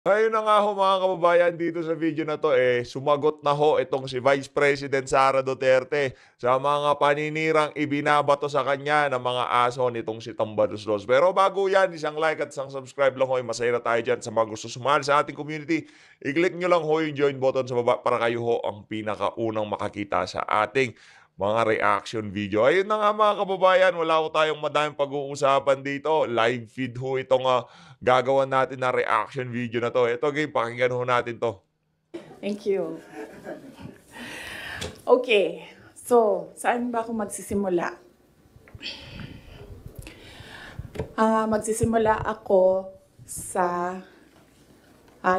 Ayun na nga ho mga kababayan dito sa video na 'to, sumagot na ho itong si Vice President Sara Duterte sa mga paninirang ibinabato sa kanya ng mga aso nitong si Tambaluslos. Pero bago 'yan, isang like at isang subscribe lang ho, masaya na tayo diyan sa mga gusto sumali sa ating community. I-click nyo lang ho yung join button sa baba para kayo ho ang pinakaunang makakita sa ating mga reaction video. Ayun na nga mga kababayan, wala ho tayong madaming pag-uusapan dito. Live feed ho itong gagawan natin na reaction video na 'to. Eto game, pakinggan ho natin 'to. Thank you. Okay, so saan ba ako magsisimula? Magsisimula ako sa,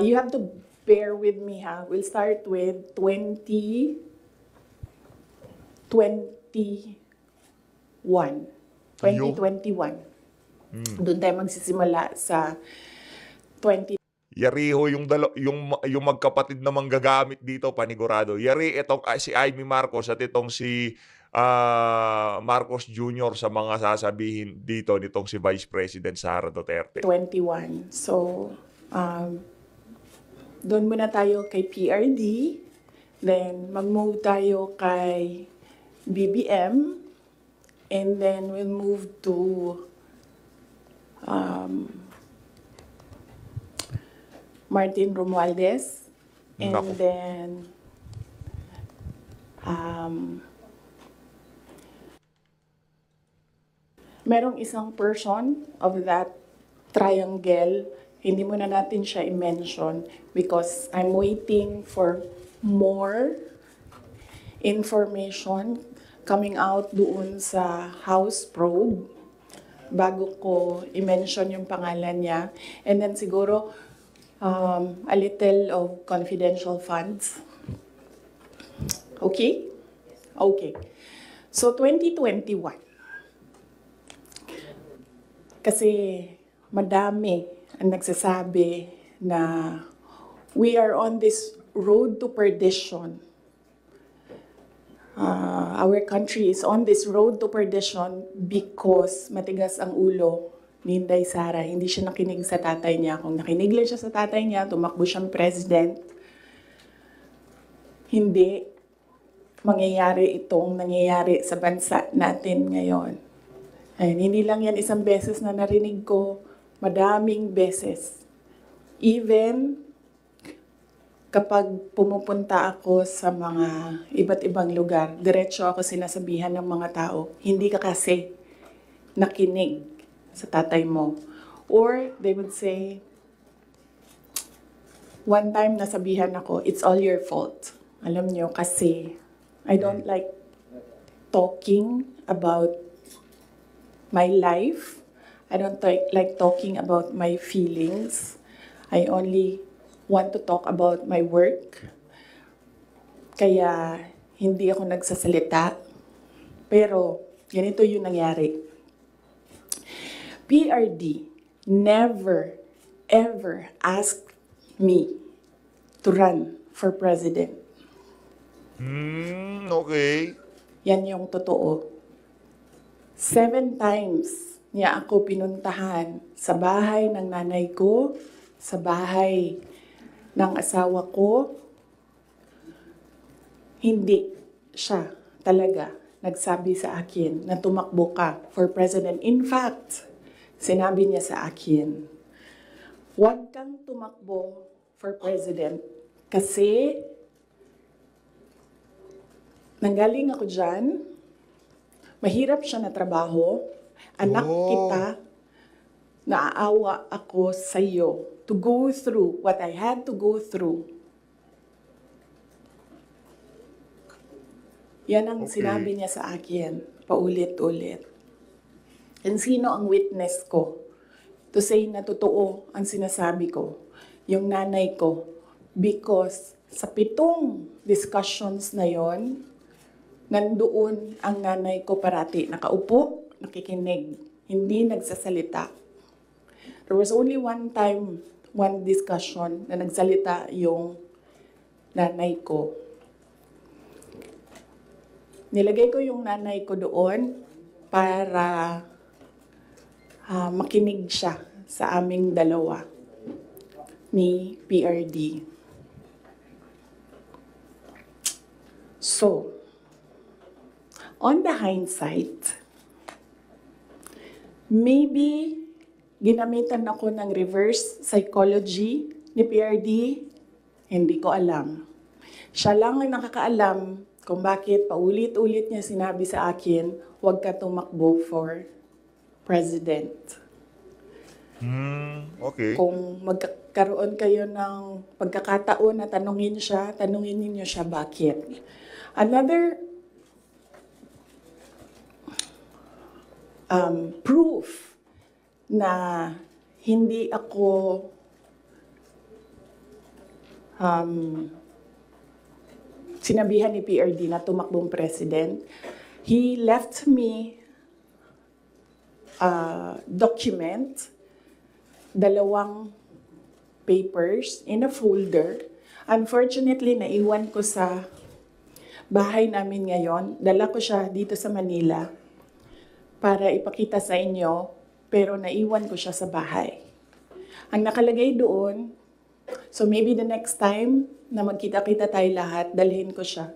you have to bear with me ha. We'll start with 2021. 2021. Doon tayo magsisimula sa 20. Yari ho yung magkapatid na manggagamit dito panigurado. Yari itong si Amy Marcos at itong si Marcos Jr. sa mga sasabihin dito nitong si Vice President Sara Duterte. 21. So, doon muna tayo kay PRD. Then, mag-move tayo kay BBM. And then, we'll move to Martin Romualdez. And Nako. then, merong isang person of that triangle, hindi muna natin siya i-mention because I'm waiting for more information coming out doon sa House probe bago ko i-mention yung pangalan niya. And then siguro a little of confidential funds. Okay? Okay. So 2021. Kasi madami ang nagsasabi na we are on this road to perdition. Our country is on this road to perdition because matigas ang ulo ni Inday Sara. Hindi siya nakinig sa tatay niya. Kung nakinig lang siya sa tatay niya, tumakbo siyang president, hindi mangyayari itong nangyayari sa bansa natin ngayon. Ay, hindi lang yan isang beses na narinig ko, madaming beses. Even kapag pumupunta ako sa mga iba't ibang lugar, diretso ako sinasabihan ng mga tao, hindi ka kasi nakinig sa tatay mo. Or they would say, one time nasabihan ako, it's all your fault. Alam nyo, kasi I don't like talking about my life. I don't like talking about my feelings. I only want to talk about my work. Kaya hindi ako nagsasalita. Pero ganito yung nangyari. PRD never ever asked me to run for president. Okay. Yan yung totoo. 7 times niya ako pinuntahan sa bahay ng nanay ko, sa bahay ng asawa ko. Hindi siya talaga nagsabi sa akin na tumakbo ka for president. In fact, sinabi niya sa akin, huwag kang tumakbo for president kasi nanggaling ako dyan, mahirap siya na trabaho, anak kita, naaawa ako sa iyo to go through what I had to go through. Yan ang sinabi niya sa akin, paulit-ulit. And sino ang witness ko to say na totoo ang sinasabi ko? Yung nanay ko. Because sa 7 discussions na yon, nandoon ang nanay ko parati. Nakaupo, nakikinig, hindi nagsasalita. There was only one time, one discussion na nagsalita yung nanay ko. Nilagay ko yung nanay ko doon para makinig siya sa aming dalawa. ni PRD. So, on the hindsight, maybe ginamitan ako ng reverse psychology ni PRD, hindi ko alam. Siya lang ang nakakaalam kung bakit paulit-ulit niya sinabi sa akin, huwag ka tumakbo for president. Okay. Kung magkakaroon kayo ng pagkakataon na tanungin ninyo siya bakit. Another proof na hindi ako sinabihan ni PRD na tumakbong president, he left me a document, 2 papers in a folder. Unfortunately, naiwan ko sa bahay namin ngayon. Dala ko siya dito sa Manila para ipakita sa inyo, pero naiwan ko siya sa bahay. Ang nakalagay doon, so maybe the next time na magkita-kita tayo lahat, dalhin ko siya.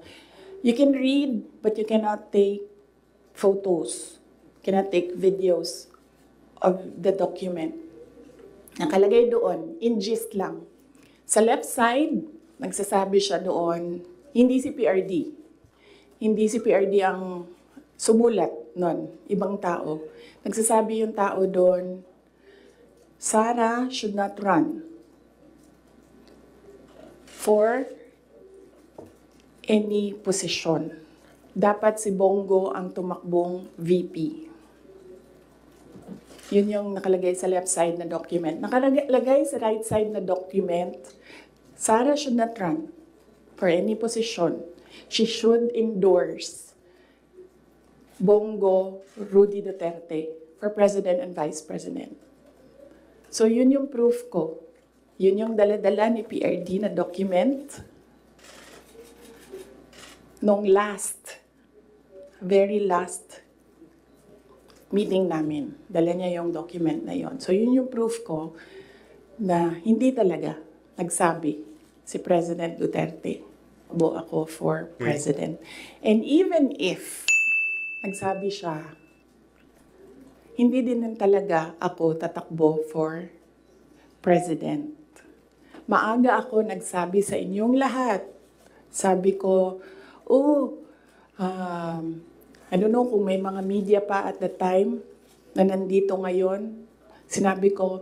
You can read, but you cannot take photos, cannot take videos of the document. Nakalagay doon, in gist lang. Sa left side, nagsasabi siya doon, hindi si PRD. Hindi si PRD ang sumulat nun, ibang tao. Nagsasabi yung tao doon, Sara should not run for any position. Dapat si Bongo ang tumakbong VP. Yun yung nakalagay sa left side na document. Nakalagay sa right side na document, Sara should not run for any position. She should endorse Bongo Rudy Duterte for President and Vice President. So yun yung proof ko. Yun yung dala-dala ni PRD na document nung very last meeting namin. Dala niya yung document na yon. So yun yung proof ko na hindi talaga nagsabi si President Duterte, bo ako for president. And even if nagsabi siya, hindi din talaga ako tatakbo for president. Maaga ako nagsabi sa inyong lahat. Sabi ko, I don't know kung may mga media pa at the time na nandito ngayon. Sinabi ko,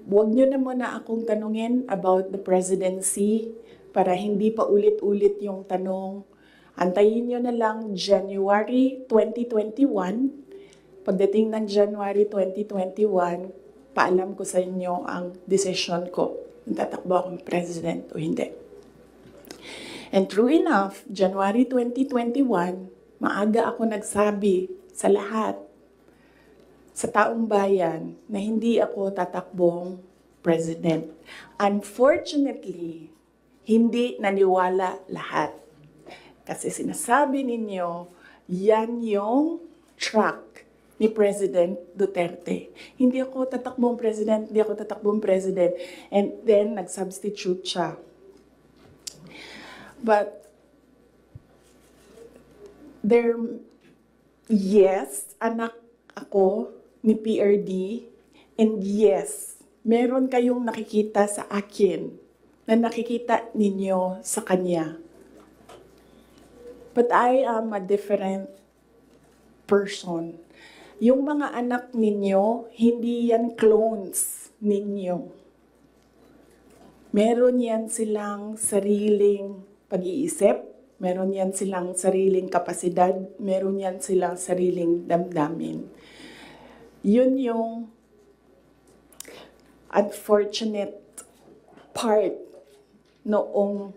wag nyo na muna akong tanungin about the presidency para hindi pa ulit-ulit yung tanong. Antayin nyo na lang January 2021. Pagdating ng January 2021, paalam ko sa inyo ang decision ko. Tatakbo akong president o hindi. And true enough, January 2021, maaga ako nagsabi sa lahat, sa taong bayan, na hindi ako tatakbong president. Unfortunately, hindi naniwala lahat. Kasi sinasabi ninyo, yan yung track ni President Duterte. Hindi ako tatakbong president, hindi ako tatakbong president. And then, nag-substitute siya. But, yes, anak ako ni PRD, and yes, meron kayong nakikita sa akin na nakikita ninyo sa kanya. But I am a different person. Yung mga anak ninyo, hindi yan clones ninyo. Meron yan silang sariling pag-iisip, meron yan silang sariling kapasidad, meron yan silang sariling damdamin. Yun yung unfortunate part noong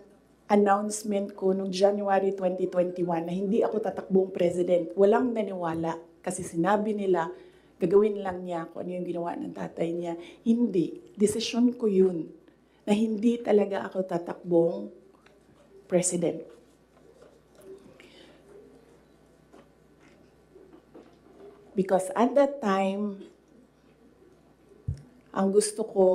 announcement ko noong January 2021 na hindi ako tatakbong president. Walang naniwala kasi sinabi nila, gagawin lang niya kung ano yung ginawa ng tatay niya. Hindi. Desisyon ko yun na hindi talaga ako tatakbong president. Because at that time, ang gusto ko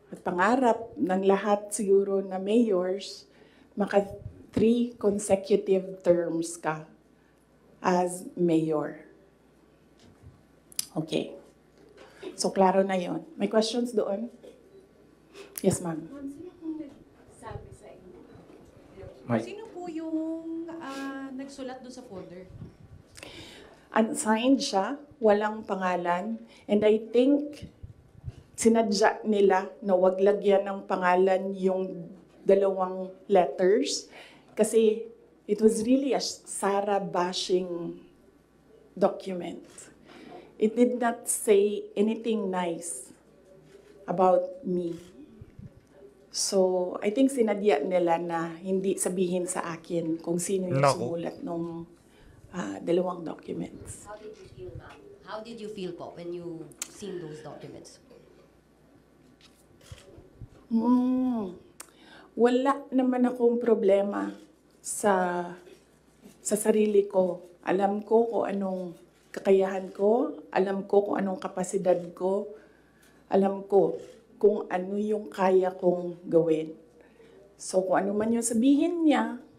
at pangarap ng lahat siguro na mayors, maka 3 consecutive terms ka as mayor. Okay. So, klaro na yon. May questions doon? Yes, ma'am. Sino pong nagsabi sa inyo? Mike. Sino po yung nagsulat doon sa folder? Unsigned siya, walang pangalan, and I think sinadya nila na wag lagyan ng pangalan yung 2 letters kasi it was really a Sara bashing document. It did not say anything nice about me. So, I think sinadya nila na hindi sabihin sa akin kung sino yung Naku. sumulat ng 2 documents. How did you feel, ma'am? How did you feel po when you seen those documents? Wala naman akong problema sa sarili ko. Alam ko kung anong kakayahan ko, alam ko kung anong kapasidad ko, alam ko kung ano yung kaya kong gawin. So kung ano man yung sabihin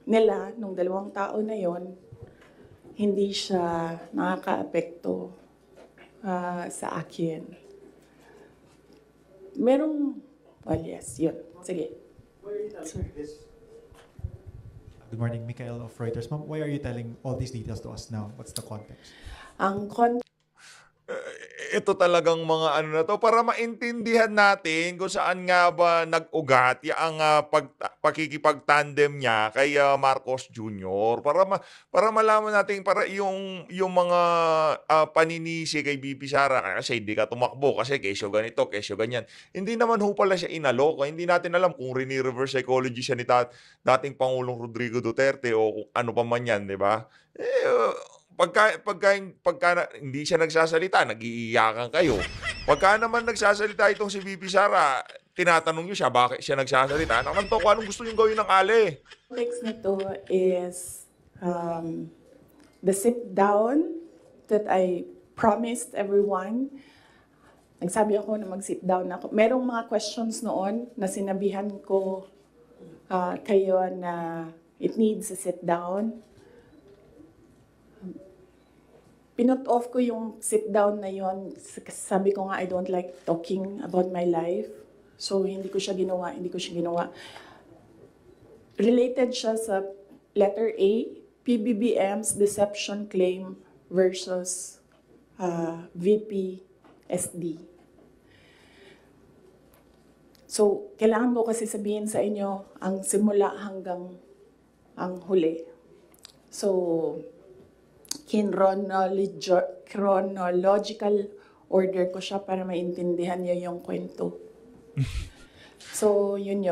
nila, nung 2 tao na yon, hindi siya nakaka-apekto sa akin. Well, yes, yun. Sige. Sir. Good morning, Mikael of Reuters. Ma'am, why are you telling all these details to us now? What's the context? Ang Ito talagang mga ano na to para maintindihan natin kung saan nga ba nag-ugat ang pakikipag-tandem niya kay Marcos Jr. Para malaman natin para yung mga paninisi kay BP Sara kasi hindi ka tumakbo kasi kesyo ganito, kesyo ganyan. Hindi naman ho pala siya inalok. Hindi natin alam kung reverse psychology siya ni dating Pangulong Rodrigo Duterte o kung ano pa man yan, di ba? Pagka hindi siya nagsasalita, nag-iiyakan kayo. Pagka naman nagsasalita itong si VP Sara, tinatanong niyo siya bakit siya nagsasalita. Naman to, kung anong gusto niyong gawin ng ale. context nito is the sit down that I promised everyone. Nagsabi ako na mag-sit down ako. Merong mga questions noon na sinabihan ko kayo na it needs a sit down. Pinut off ko yung sit down na yon. Sabi ko nga, I don't like talking about my life. So, hindi ko siya ginawa. Related siya sa letter A, PBBM's deception claim versus VP SD. So, kailangan ko kasi sabihin sa inyo ang simula hanggang ang huli. So, chronological order ko siya para maintindihan niyo yung kwento. So, yun.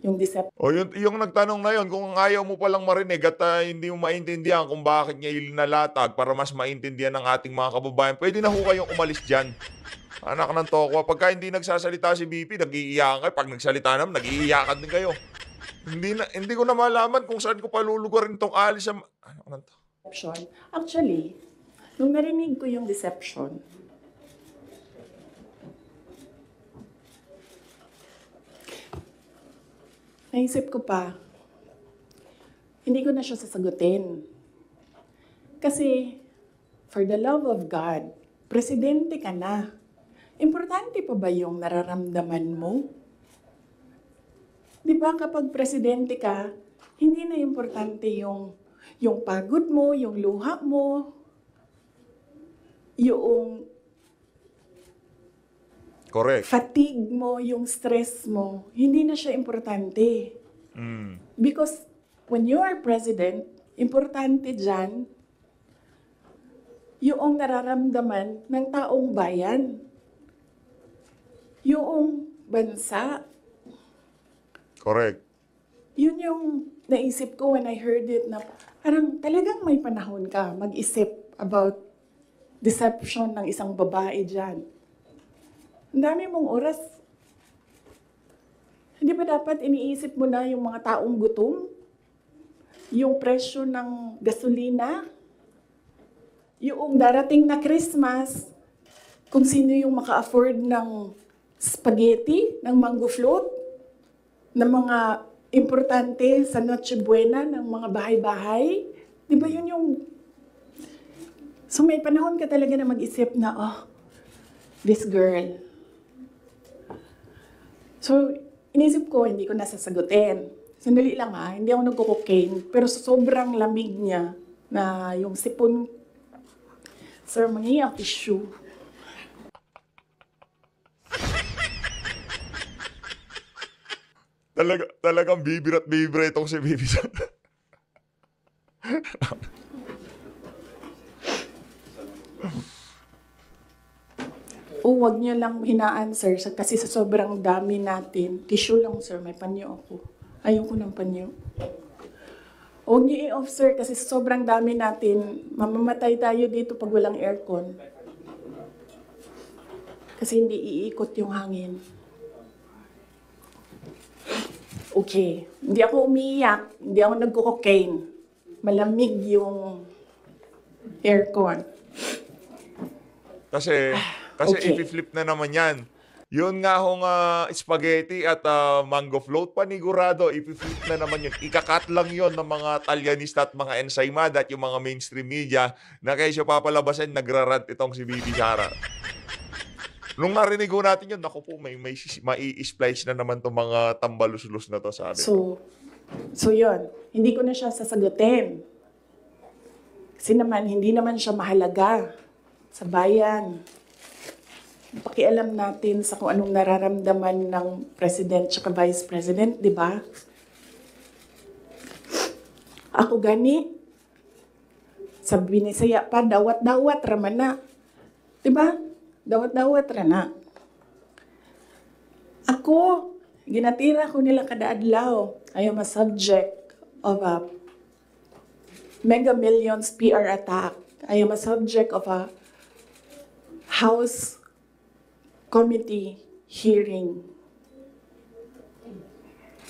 Yung deception. O yung nagtanong na yon, kung ayaw mo palang marinig at hindi mo maintindihan kung bakit niya nalatag para mas maintindihan ng ating mga kababayan, pwede na ho kayong umalis dyan. Anak ng tokwa. Pagka hindi nagsasalita si BP, nag-iiyakan kayo. Pag nagsalita naman, nag-iiyakan din kayo. Hindi ko na malaman kung saan ko palulugarin itong alis. Ano to? Actually, nung narinig ko yung deception, naisip ko pa, hindi ko na siya sasagutin. Kasi, for the love of God, presidente ka na. Importante pa ba yung nararamdaman mo? Di ba kapag presidente ka, hindi na importante yung pagod mo, yung luha mo, yung Correct. fatigue mo, yung stress mo, hindi na siya importante. Because when you are president, importante dyan yung nararamdaman ng taong bayan. Yung bansa. Correct. Yun yung naisip ko when I heard it na parang talagang may panahon ka mag-isip about deception ng isang babae dyan. Ang dami mong oras. Hindi ba dapat iniisip mo na yung mga taong gutom? Yung presyo ng gasolina? Yung darating na Christmas, kung sino yung maka-afford ng spaghetti ng mango float, ng mga importante sa Noche Buena ng mga bahay-bahay. Di ba yun yung... So may panahon ka talaga na mag-isip na, oh, this girl. So, inisip ko, hindi ko nasasagutin. Sandali lang hindi ako nagko-cocaine. Pero sobrang lamig niya na yung sipon, sir, mangingi ang tissue. Talagang bibira itong si Bibi Sara. O, wag niyo lang hinaan, sir, kasi sa sobrang dami natin. Tissue lang, sir, may panyo ako. Ayoko ng panyo. Huwag niyo i-off, sir, kasi sa sobrang dami natin, mamamatay tayo dito pag walang aircon. Kasi hindi iikot yung hangin. Okay. Hindi ako umiiyak. Hindi ako nagko-cocaine. Malamig yung aircon. Kasi Okay. i-flip na naman yan. Yun nga hong spaghetti at mango float, panigurado, i-flip na naman yun. Ikakat lang yun ng mga Talyanista at mga ensaymada at yung mga mainstream media na kaya siya papalabasin, nagrarant itong si Bibi Sara. Nung narinig ko natin yun, naku po, may mai-splice na naman itong mga tambaluslus na to, sabi. So yun. Hindi ko na siya sasagutin. Kasi naman, hindi naman siya mahalaga sa bayan. Pakialam natin sa kung anong nararamdaman ng President at Vice President, di ba? Ako gani, sa binisaya pa, dawat-dawat raman na. Di ba? Dawat-dawat rana. Ako, ginatira ko nila kada adlaw. I am a subject of a Mega Millions PR attack. I am a subject of a House Committee hearing.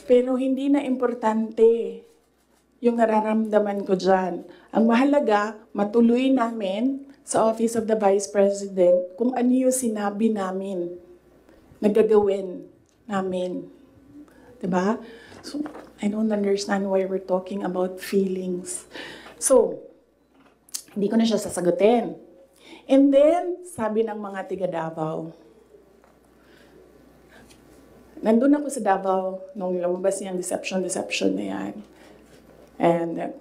Pero hindi na importante yung nararamdaman ko dyan. Ang mahalaga, matuloy namin sa Office of the Vice President kung ano yung sinabi namin na gagawin namin. Diba? So, I don't understand why we're talking about feelings. So, hindi ko na siya sasagutin. And then, sabi ng mga tiga Davao, nandun ako sa Davao nung lumabas niyang deception na yan. And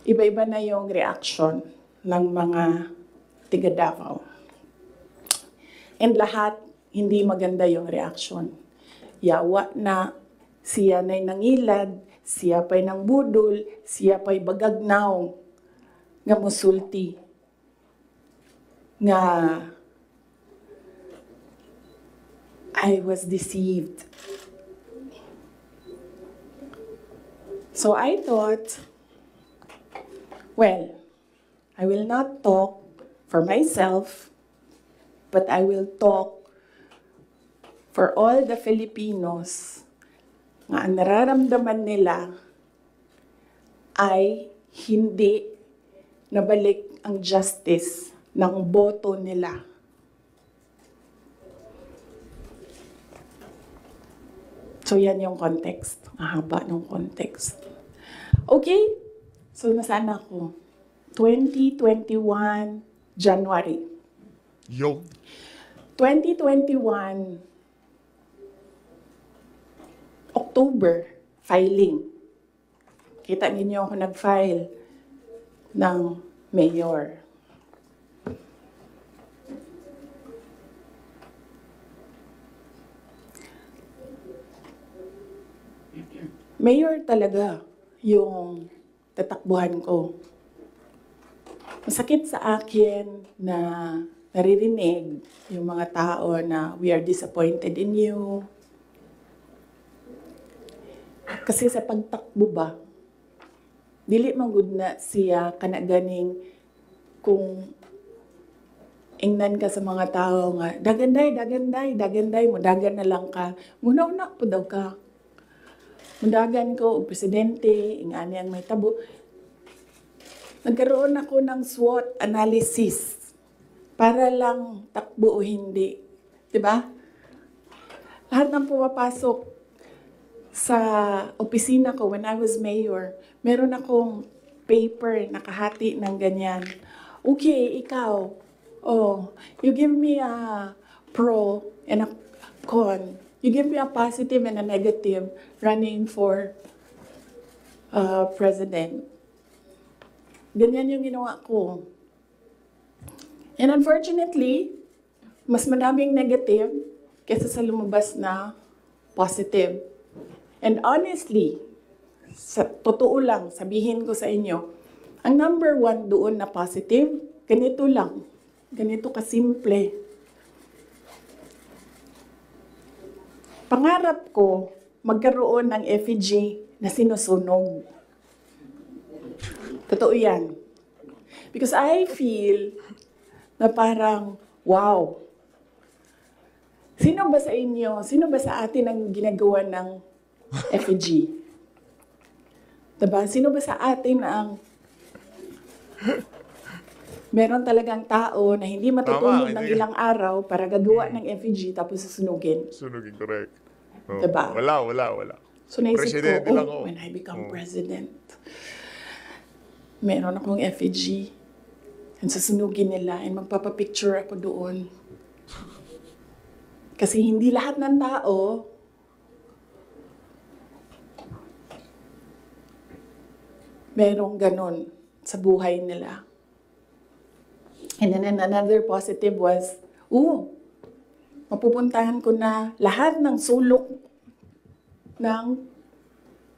iba-iba na yung reaction ng mga tiga Davao. And lahat, hindi maganda yung reaction. Yawa na siya na'y nangilad, siya pa'y nang budol, siya pa'y bagagnaw, nga musulti, nga I was deceived. So I thought, well, I will not talk for myself, but I will talk for all the Filipinos nga ang nararamdaman nila ay hindi nabalik ang justice ng boto nila. So yan yung context. Ang haba ng context. Okay? So nasaan ako? 2021 January. Yo. 2021 October, filing. Kita ninyo ako nag-file ng mayor. Mayor talaga yung tatakbuhan ko. Masakit sa akin na naririnig yung mga tao na we are disappointed in you. Kasi sa pagtakbo ba, dili man gud na siya kanaganing kung ingnan ka sa mga tao nga, daganday mo, dagan na lang ka. Muna-una po daw ka. Mundagan ko, og presidente, ingani ang may tabo. Nagkaroon ako ng SWOT analysis para lang takbo o hindi. 'Di ba? Lahat ng pumapasok sa opisina ko when I was mayor, meron akong paper nakahati ng ganyan. Okay, ikaw, oh, you give me a pro and a con. You give me a positive and a negative running for president. Ganyan yung ginawa ko. And unfortunately, mas madaming negative kaysa sa lumabas na positive. And honestly, sa totoo lang, sabihin ko sa inyo, ang number one doon na positive, ganito lang. Ganito kasimple. Pangarap ko magkaroon ng effigy na sinusunog. Totoo yan. Because I feel na parang, wow. Sino ba sa inyo, sino ba sa atin ang ginagawa ng effigy? Diba? Sino ba sa atin ang meron talagang tao na hindi matutulog ng hindi. ilang araw para gagawa ng effigy tapos susunugin? Sunugin, correct. Oh. Diba? Wala. So naisip Presidente ko, lang ako. when I become president, meron akong effigy. And susunugin nila and magpapapicture ako doon. Kasi hindi lahat ng tao merong ganon sa buhay nila. And then another positive was, mapupuntahan ko na lahat ng sulok ng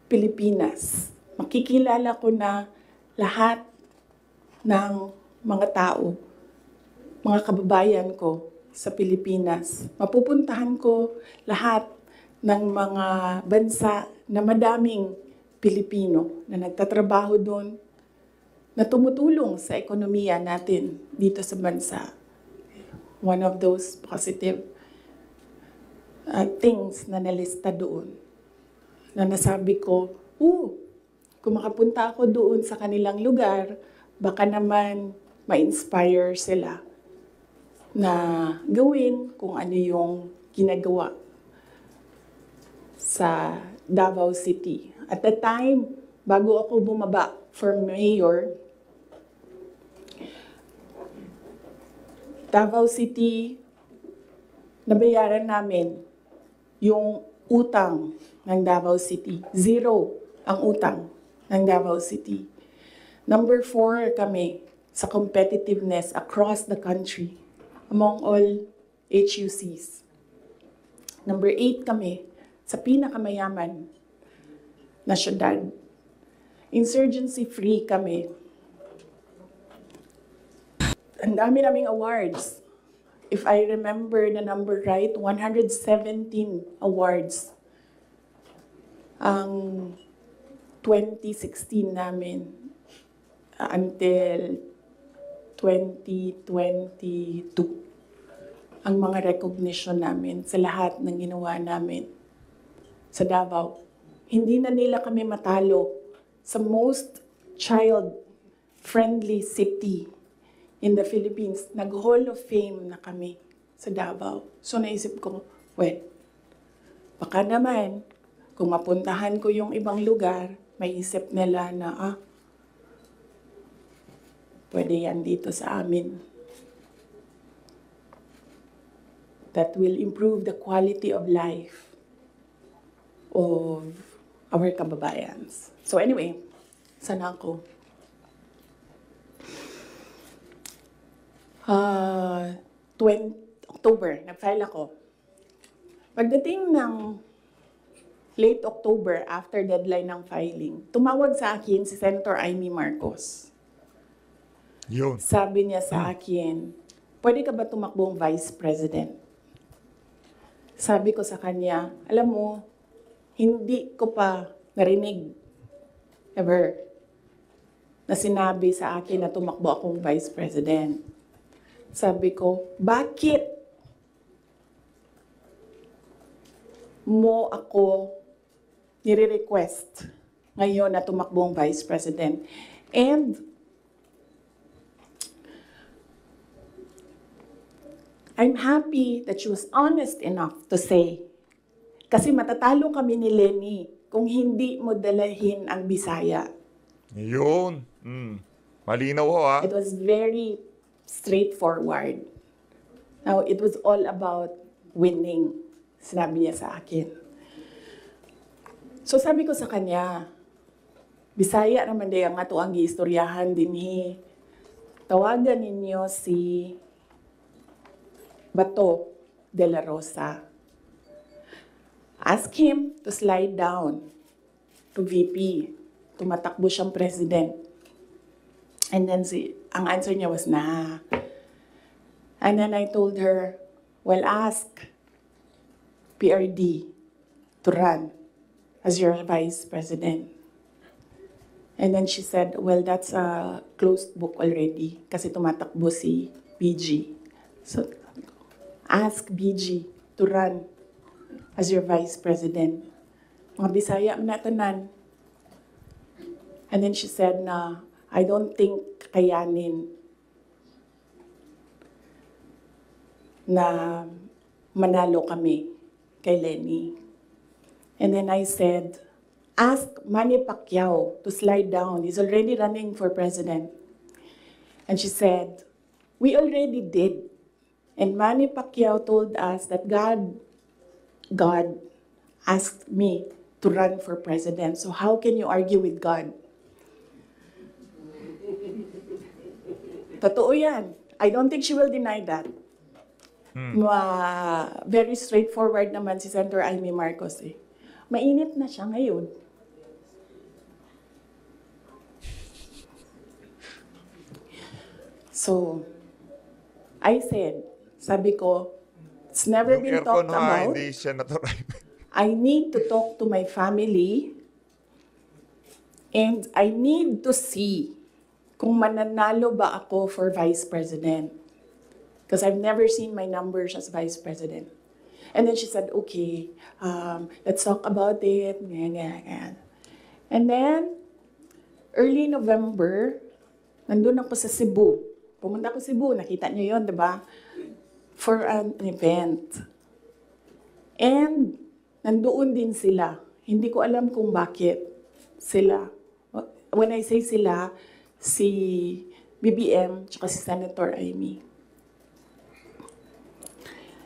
Pilipinas. Makikilala ko na lahat ng mga tao, mga kababayan ko sa Pilipinas. Mapupuntahan ko lahat ng mga bansa na madaming Pilipino na nagtatrabaho doon, na tumutulong sa ekonomiya natin dito sa bansa. One of those positive things na nalista doon. Na nasabi ko, kung makapunta ako doon sa kanilang lugar, baka naman ma-inspire sila na gawin kung ano yung ginagawa sa Davao City. At the time, bago ako bumaba for mayor, Davao City, nabayaran namin yung utang ng Davao City. 0 ang utang ng Davao City. Number 4 kami sa competitiveness across the country among all HUCs. Number 8 kami sa pinakamayaman na syudad. Insurgency-free kami. Ang dami naming awards. If I remember the number right, 117 awards ang 2016 namin until 2022. Ang mga recognition namin sa lahat ng ginawa namin sa Davao. Hindi na nila kami matalo sa most child-friendly city in the Philippines. Nag-Hall of Fame na kami sa Davao. So naisip ko, baka naman, kung mapuntahan ko yung ibang lugar, may isip nila na, pwede yan dito sa amin. That will improve the quality of life of our kababayans. So anyway, sana ako. October, nag-file ako. Pagdating ng late October, after deadline ng filing, tumawag sa akin si Senator Amy Marcos. Yun. Sabi niya sa akin, pwede ka ba tumakbong Vice President? Sabi ko sa kanya, alam mo, hindi ko pa narinig ever na sinabi sa akin na tumakbo akong Vice President. Sabi ko, bakit mo ako nire-request ngayon na tumakbong Vice President? And I'm happy that she was honest enough to say, kasi matatalo kami ni Lenny kung hindi mo dalahin ang Bisaya. Yun. Malinaw ho, ha? It was very straightforward. Now, it was all about winning, sinabi niya sa akin. So sabi ko sa kanya, Bisaya naman day ang ato ang giistoryahan dinhi. Tawagan ninyo si Bato de la Rosa. Ask him to slide down to VP. Tumatakbo siyang president. And then ang answer niya was, nah. And then I told her, well, ask PRD to run as your vice president. And then she said, well, that's a closed book already kasi tumatakbo si BG. So, ask BG to run as your vice president. Mga Bisaya man natanan. And then she said na, I don't think kayanin na manalo kami kay Lenny. And then I said, ask Manny Pacquiao to slide down. He's already running for president. And she said, we already did. And Manny Pacquiao told us that God asked me to run for president. So how can you argue with God? Totoo yan. I don't think she will deny that. Very straightforward naman si Senator Amy Marcos eh. Mainit na siya ngayon. So, I said, sabi ko, it's never Yung been aircon talked ha, about. hindi siya natural. I need to talk to my family and I need to see kung mananalo ba ako for vice president. Because I've never seen my numbers as vice president. And then she said, okay, let's talk about it. And then, early November, nandun ako sa Cebu. Pumunta ako sa Cebu, nakita niyo yun, di ba? For an event. And, nandoon din sila. Hindi ko alam kung bakit sila. When I say sila, si BBM tsaka si Senator Amy.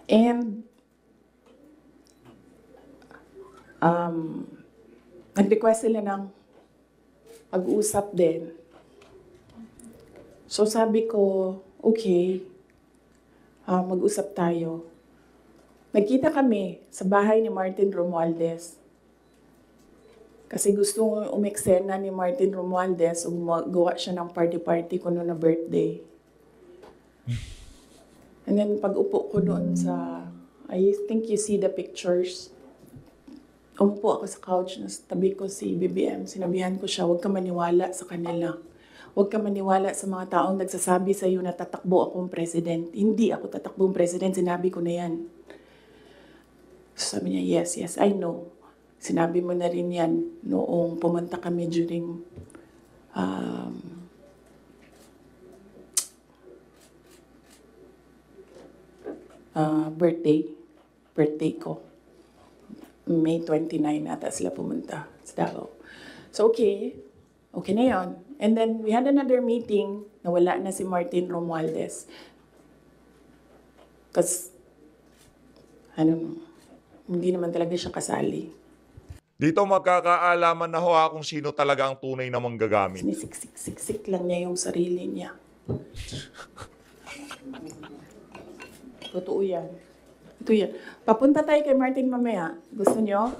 And nag-request sila ng pag-uusap din. So sabi ko, okay, mag-usap tayo. Nagkita kami sa bahay ni Martin Romualdez. Kasi gusto umeksena ni Martin Romualdez, gawa siya ng party-party ko noon na birthday. And then pag-upo ko doon sa, I think you see the pictures. Umupo ako sa couch, nasa tabi ko si BBM. Sinabihan ko siya, huwag ka maniwala sa kanila. Huwag ka maniwala sa mga taong nagsasabi sa iyo na tatakbo akong president. Hindi ako tatakbong president, sinabi ko na yan. So sabi niya, yes, I know. Sinabi mo na rin yan noong pumunta kami during birthday ko. May 29 ata sila pumunta sa Davao. So okay na yon. And then we had another meeting na wala na si Martin Romualdez. Kasi, hindi naman talaga siya kasali. Dito magkakaalaman na ho ha kung sino talaga ang tunay na manggagamit. Sinisiksik lang niya yung sarili niya. Totoo yan. Ito yan. Papunta tayo kay Martin mamaya. Gusto nyo?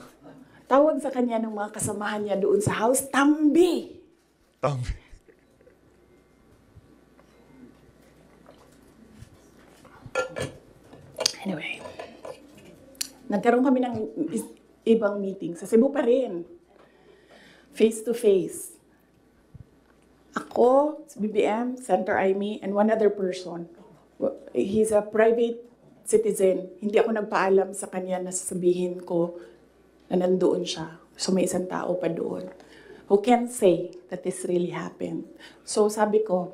Tawag sa kanya ng mga kasamahan niya doon sa house, Tambi! Anyway. Nagkaroon kami ng ibang meeting. Sa Cebu pa rin. Face to face. Ako, BBM, Senator Amy, and one other person. He's a private citizen. Hindi ako nagpaalam sa kanya na sasabihin ko na nandoon siya. So may isang tao pa doon who can say that this really happened. So sabi ko,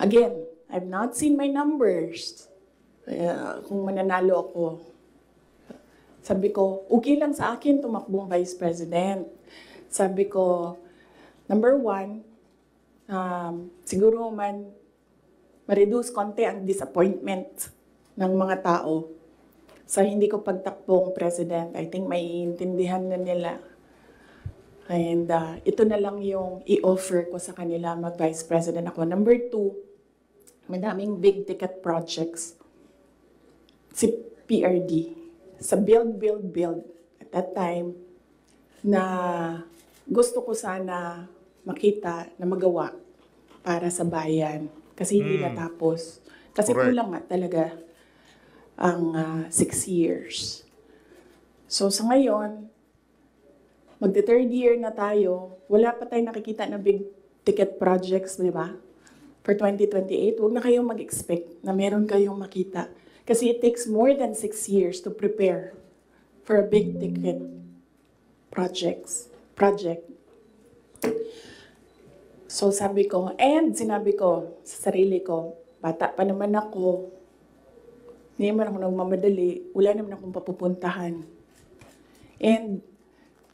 again, I've not seen my numbers. Kung mananalo ako. Sabi ko, okay lang sa akin tumakbong Vice President. Sabi ko, number one, siguro man ma-reduce konti ang disappointment ng mga tao sa hindi ko pagtakbong President. I think maiintindihan na nila. And ito na lang yung i-offer ko sa kanila mag-Vice President ako. Number two, madaming big ticket projects. Si PRD. Sa build at that time na gusto ko sana makita na magawa para sa bayan kasi hindi natapos. Kasi Correct. kulang nga talaga ang 6 years. So sa ngayon, magte-third year na tayo, wala pa tayong nakikita na big ticket projects, di ba? For 2028, huwag na kayong mag-expect na meron kayong makita. Kasi it takes more than 6 years to prepare for a big ticket project. So sabi ko, and sinabi ko sa sarili ko, bata pa naman ako, hindi naman ako nagmamadali, wala naman akong papupuntahan. And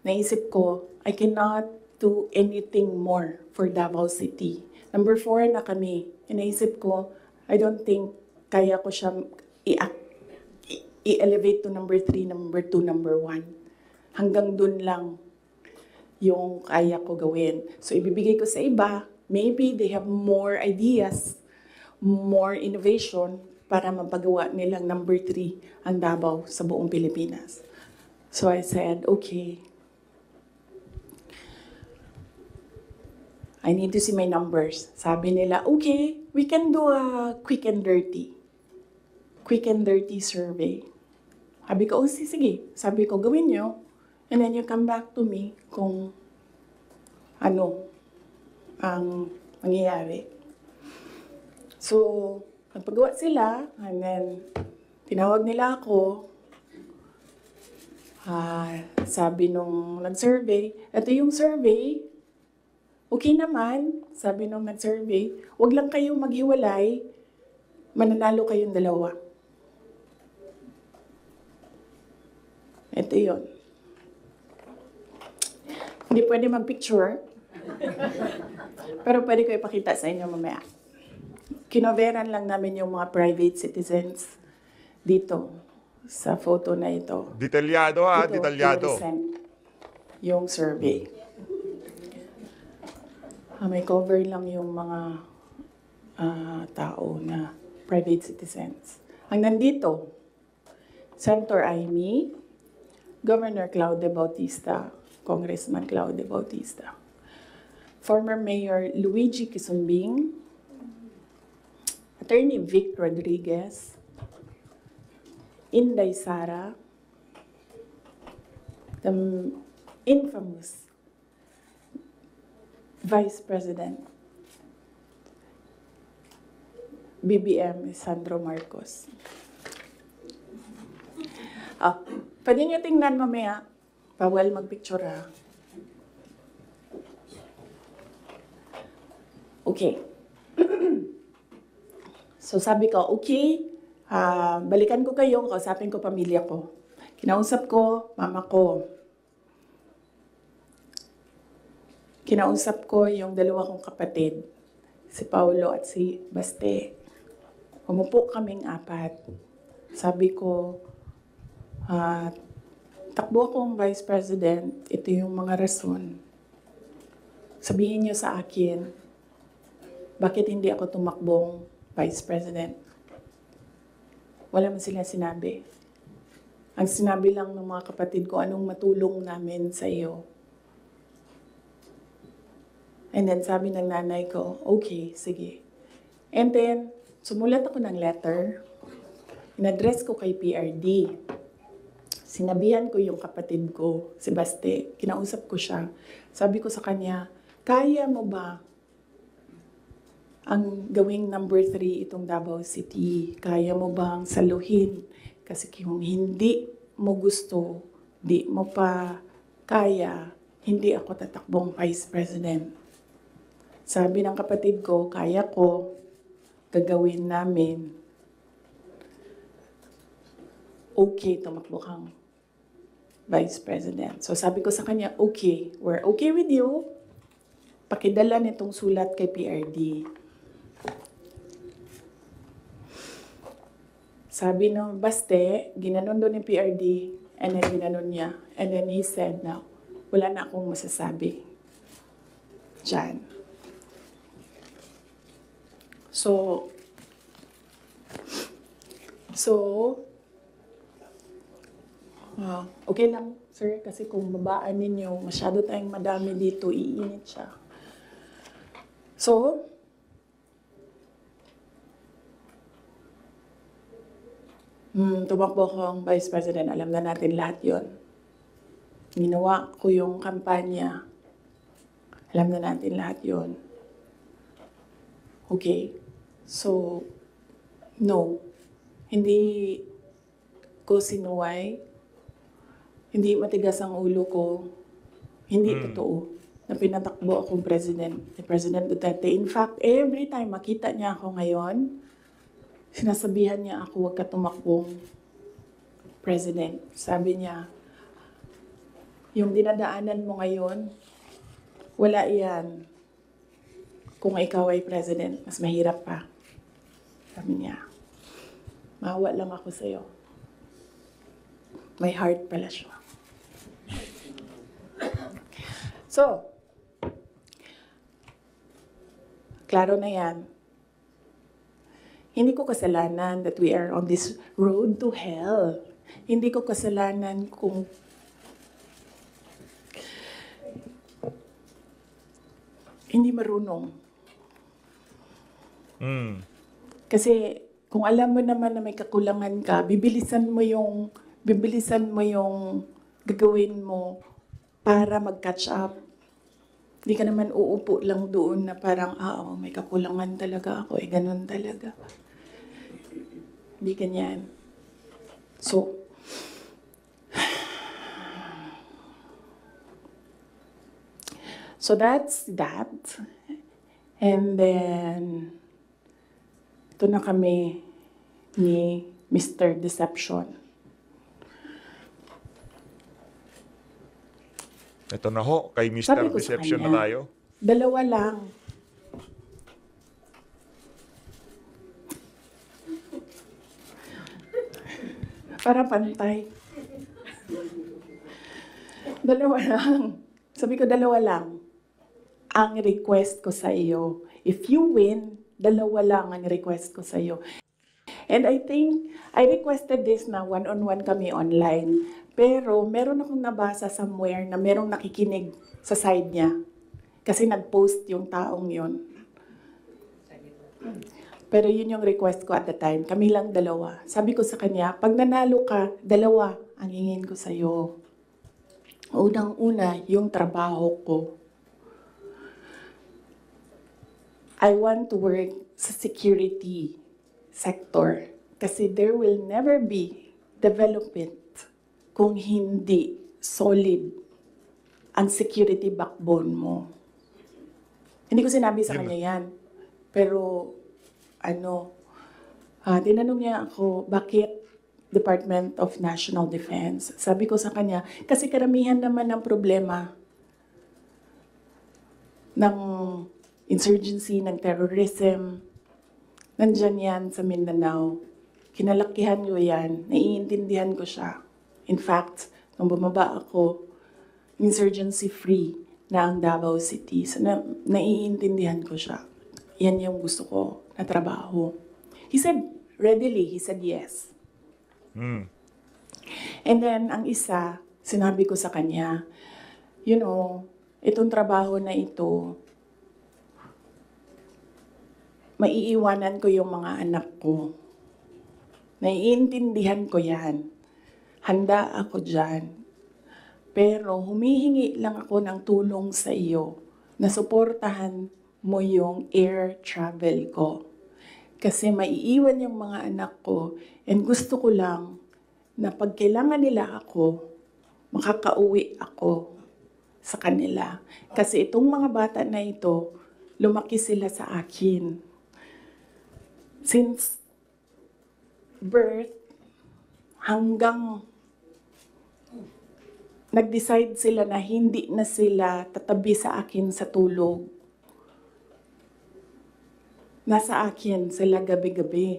naisip ko, I cannot do anything more for Davao City. Number 4 na kami. Naisip ko, I don't think kaya ko siya i-elevate to number 3, number 2, number 1. Hanggang dun lang yung kaya ko gawin. So, ibibigay ko sa iba. Maybe they have more ideas, more innovation para mapagawa nilang number 3 ang Davao sa buong Pilipinas. So, I said, okay. I need to see my numbers. Sabi nila, okay, we can do a quick and dirty survey. Sabi ko, oh, sige. Sabi ko, gawin nyo. And then you come back to me kung ano ang mangyayari. So, nagpagawa sila, and then tinawag nila ako. Sabi nung nag-survey, ito yung survey, okay naman, sabi nung nag-survey, wag lang kayong maghiwalay, mananalo kayong dalawa. Ito yun. Hindi pwede mag-picture, pero pwede ko ipakita sa inyo mamaya. Kinoveran lang namin yung mga private citizens dito sa photo na ito. Detalyado ha, Ito, detalyado. i-resend yung survey. May cover lang yung mga tao na private citizens. Ang nandito, Senator Amy, Governor Claude Bautista, Congressman Claude Bautista, former Mayor Luigi Quisumbing, Attorney Vic Rodriguez, Inday Sara, the infamous Vice President BBM Sandro Marcos. Pwede nyo tingnan mamaya. Bawal magpicture ha. Okay. So sabi ko, okay, balikan ko kayo, kausapin ko pamilya ko. Kinausap ko, mama ko. Kinausap ko yung dalawa kong kapatid, si Paulo at si Baste. Umupo kaming 4. Sabi ko, takbo akong Vice President, ito yung mga rason. Sabihin niyo sa akin, bakit hindi ako tumakbong Vice President? Wala man sila sinabi. Ang sinabi lang ng mga kapatid ko, anong matulong namin sa iyo. And then sabi ng nanay ko, okay, sige. And then, sumulat ako ng letter. In-address ko kay PRD. Sinabihan ko yung kapatid ko, si Baste. Kinausap ko siya. Sabi ko sa kanya, kaya mo ba ang gawing number 3 itong Davao City? Kaya mo bang saluhin? Kasi kung hindi mo gusto, di mo pa kaya, hindi ako tatakbong Vice President. Sabi ng kapatid ko, kaya ko, gagawin namin, okay, tumakbo kang Vice President. So sabi ko sa kanya, okay, we're okay with you. Pakidala nitong sulat kay PRD. Sabi ng Baste, ginanon doon ni PRD, and then ginanon niya. And then he said na, wala na akong masasabi dyan. So, okay lang, sir, kasi kung babaan ninyo, masyado tayong madami dito, iinit siya. So, tumakbo ko ang Vice President, alam na natin lahat yon. Ginawa ko yung kampanya, alam na natin lahat yon. Okay, so, no, hindi ko sinuway, hindi matigas ang ulo ko, hindi totoo na pinatakbo akong president ni President Duterte. In fact, every time makita niya ako ngayon, sinasabihan niya ako, huwag ka tumakbong president. Sabi niya, yung dinadaanan mo ngayon, wala iyan. Kung ikaw ay president, mas mahirap pa. Sabi niya, maawa lang ako sa'yo. May heart pala siya. So, klaro na yan. Hindi ko kasalanan that we are on this road to hell. Hindi ko kasalanan kung hindi marunong. Kasi kung alam mo naman na may kakulangan ka, bibilisan mo yung gagawin mo para mag-catch up. Hindi ka naman uupo lang doon na parang, may kakulangan talaga ako. Ganun talaga. Hindi ganyan. So that's that. And then, ito na kami ni Mr. Deception. Ito na ho, kay Mr. Sabi ko sa Deception na kanya, tayo. dalawa lang. Para pantay. Dalawa lang. Sabi ko, dalawa lang. Ang request ko sa iyo. If you win, dalawa lang ang request ko sa iyo. And I think, I requested this na one-on-one kami online. Pero meron akong nabasa somewhere na merong nakikinig sa side niya. Kasi nag-post yung taong yon. Pero yun yung request ko at the time. Kami lang dalawa. Sabi ko sa kanya, pag nanalo ka, dalawa ang hingin ko sa'yo. Unang-una, yung trabaho ko. I want to work sa security sector. Kasi there will never be development kung hindi solid ang security backbone mo. Hindi ko sinabi sa kanya yan. Pero, tinanong niya ako, bakit Department of National Defense? Sabi ko sa kanya, kasi karamihan naman ng problema ng insurgency, ng terrorism, nandyan yan sa Mindanao. Kinalakihan ko yan, naiintindihan ko siya. In fact, nung bumaba ako, insurgency-free na ang Davao City. So, naiintindihan ko siya. Yan yung gusto ko na trabaho. He said, readily, he said yes. And then, ang isa, sinabi ko sa kanya, itong trabaho na ito, maiiwanan ko yung mga anak ko. Naiintindihan ko yan. Handa ako dyan. Pero humihingi lang ako ng tulong sa iyo na suportahan mo yung air travel ko. Kasi maiiwan yung mga anak ko and gusto ko lang na pag kailangan nila ako, makakauwi ako sa kanila. Kasi itong mga bata na ito, lumaki sila sa akin. since birth hanggang nag-decide sila na hindi na sila tatabi sa akin sa tulog. Nasa akin sila gabi-gabi.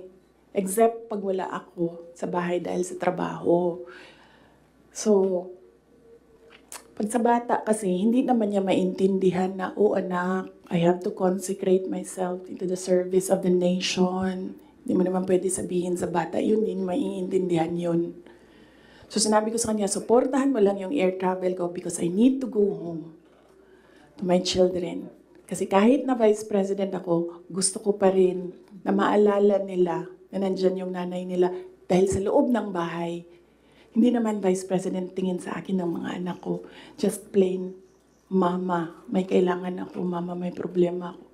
Except pag wala ako sa bahay dahil sa trabaho. So, pag sa bata kasi, hindi naman niya maintindihan na, oh anak, I have to consecrate myself into the service of the nation. Hindi mo naman pwede sabihin sa bata, yun din, maiintindihan yun. So sinabi ko sa kanya, supportahan mo lang yung air travel ko because I need to go home to my children. Kasi kahit na Vice President ako, gusto ko pa rin na maalala nila na nandyan yung nanay nila dahil sa loob ng bahay. Hindi naman Vice President tingin sa akin ng mga anak ko. Just plain, Mama, may kailangan ako. Mama, may problema ako.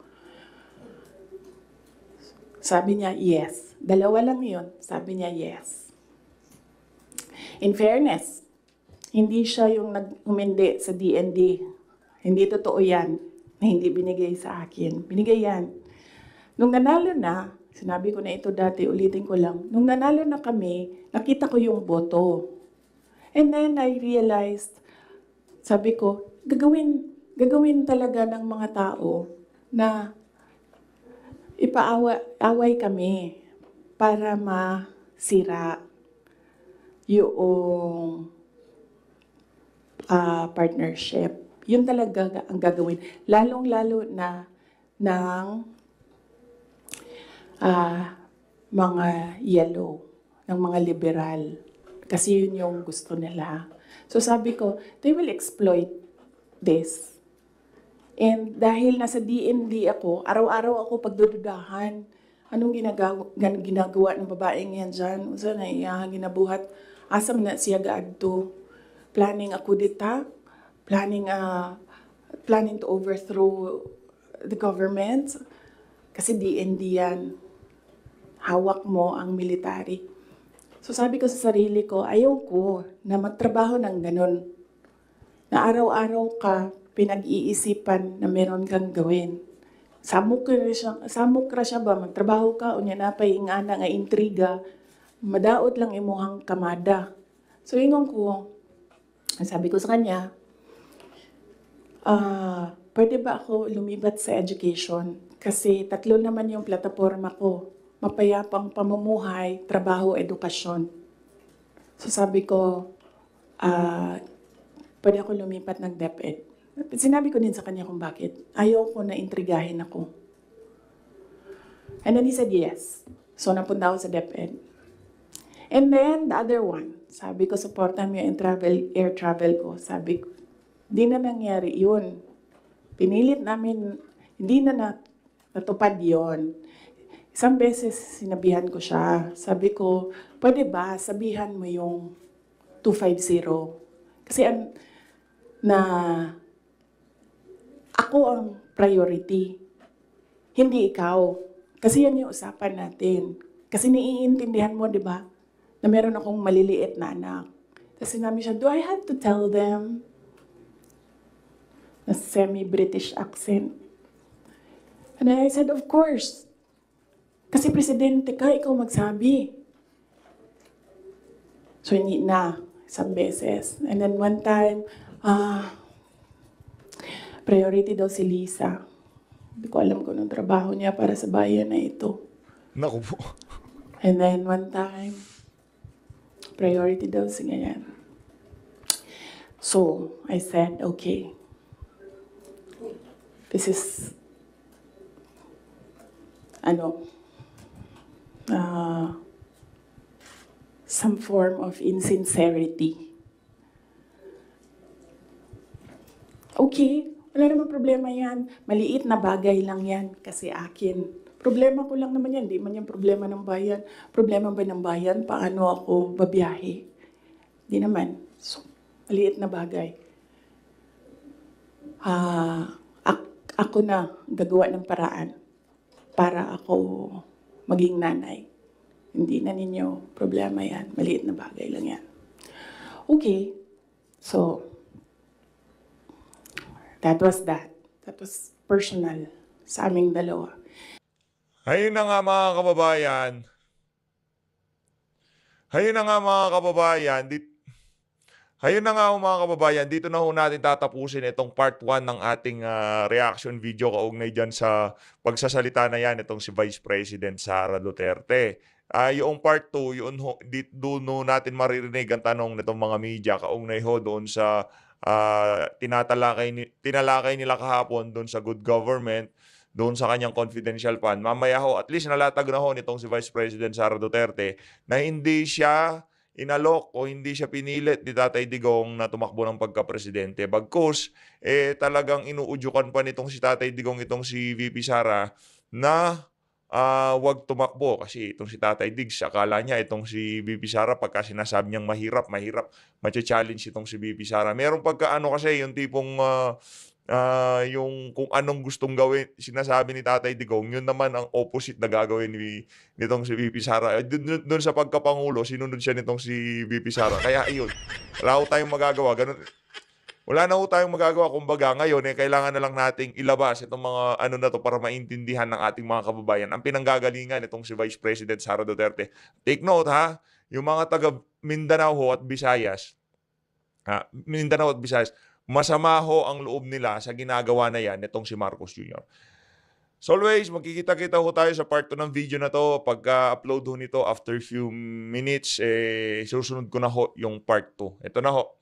Sabi niya, yes. Dalawa lang yun. Sabi niya, yes. In fairness, hindi siya yung nag-umindi sa DND. Hindi totoo yan na hindi binigay sa akin. Binigay yan. Nung nanalo na, sinabi ko na ito dati, ulitin ko lang. Nung nanalo na kami, nakita ko yung boto. And then I realized, sabi ko, gagawin talaga ng mga tao na ipaaway kami para masira yung partnership. Yun talaga ang gagawin. Lalong-lalo na ng mga yellow, ng mga liberal. Kasi yun yung gusto nila. So sabi ko, they will exploit this. And dahil nasa DND ako, araw-araw ako pagdududahan. Anong ginagawa ng babaeng yan dyan? Usa na iya, ginabuhat. Asam na siya gaadto. Planning ako dita. Planning to overthrow the government. Kasi DND yan. Hawak mo ang military. So sabi ko sa sarili ko, ayaw ko na magtrabaho ng ganun. Na araw-araw ka pinag-iisipan na meron kang gawin. Samok ra siya ba? Magtrabaho ka, unya na pa ingana nga intriga, madaot lang imuhang kamada. So ingon ko, sabi ko sa kanya, pwede ba ako lumibat sa education? Kasi 3 naman yung plataforma ko. Mapayapang pamumuhay, trabaho, edukasyon. So sabi ko, pwede ako lumipat ng DepEd. Sinabi ko din sa kanya kung bakit. Ayaw ko na intrigahin ako. And then he said yes. So napunta ako sa DepEd. And then the other one, sabi ko, supportan mo yung air travel ko. Sabi ko, di na nangyari yun. Pinilit namin, hindi na natupad yun. Isang beses sinabihan ko siya. Sabi ko, pwede ba sabihan mo yung 250? Kasi ako ang priority. Hindi ikaw. Kasi yan yung usapan natin. Kasi naiintindihan mo, di ba? Na meron akong maliliit na anak. Tapos sinabi siya, do I have to tell them? Na semi-British accent. And I said, of course. Kasi presidente ka, ikaw magsabi. So, hindi na. Isang beses. And then one time, priority daw si Lisa. Hindi ko alam kung anong trabaho niya para sa bayan na ito. Naku po. And then one time, priority daw si ganyan. So, I said, okay. This is, some form of insincerity. Okay, wala namang problema yan. Maliit na bagay lang yan kasi akin. Problema ko lang naman yan. Di man yung problema ng bayan. Problema ba ng bayan? Paano ako babiyahe? Di naman. So, maliit na bagay. Ako na gagawa ng paraan para ako maging nanay. Hindi na ninyo problema yan. Maliit na bagay lang yan. Okay. So, that was that. That was personal sa aming dalawa. Ayun na nga mga kababayan. Ayun na nga mga kababayan. Ayun na nga ho, mga kababayan, dito na ho natin tatapusin itong part 1 ng ating reaction video kaugnay dyan sa pagsasalita na yan itong si Vice President Sara Duterte. Yung part 2, doon ho natin maririnig ang tanong nitong mga media kaugnay ho doon sa tinalakay nila kahapon doon sa good government, doon sa kanyang confidential fund. Mamaya ho, at least nalatag na ho nitong si Vice President Sara Duterte na hindi siya inalok o hindi siya pinilit ni Tatay Digong na tumakbo ng pagka-presidente. Bagkus, talagang inuudyukan pa nitong si Tatay Digong itong si VP Sara na wag tumakbo kasi itong si Tatay Digs, akala niya itong si VP Sara pagka sinasabi niyang mahirap, macha-challenge itong si VP Sara. Meron pagkaano kasi yung tipong yung kung anong gustong gawin, sinasabi ni Tatay Digong, yun naman ang opposite na gagawin nitong si VP Sara. Doon sa pagkapangulo, sinunod siya nitong si VP Sara. Kaya ayun, wala ho tayong magagawa. Ganun, wala na ho tayong magagawa. Kumbaga ngayon, kailangan na lang nating ilabas itong mga ano na to para maintindihan ng ating mga kababayan ang pinanggagalingan itong si Vice President Sara Duterte. Take note ha, yung mga taga Mindanao ho at Visayas, masama ho ang loob nila sa ginagawa na yan nitong si Marcos Jr. So always, magkikita-kita ho tayo sa part 2 ng video na to. Pagka-upload ho nito after few minutes, susunod ko na ho yung part 2. Ito na ho.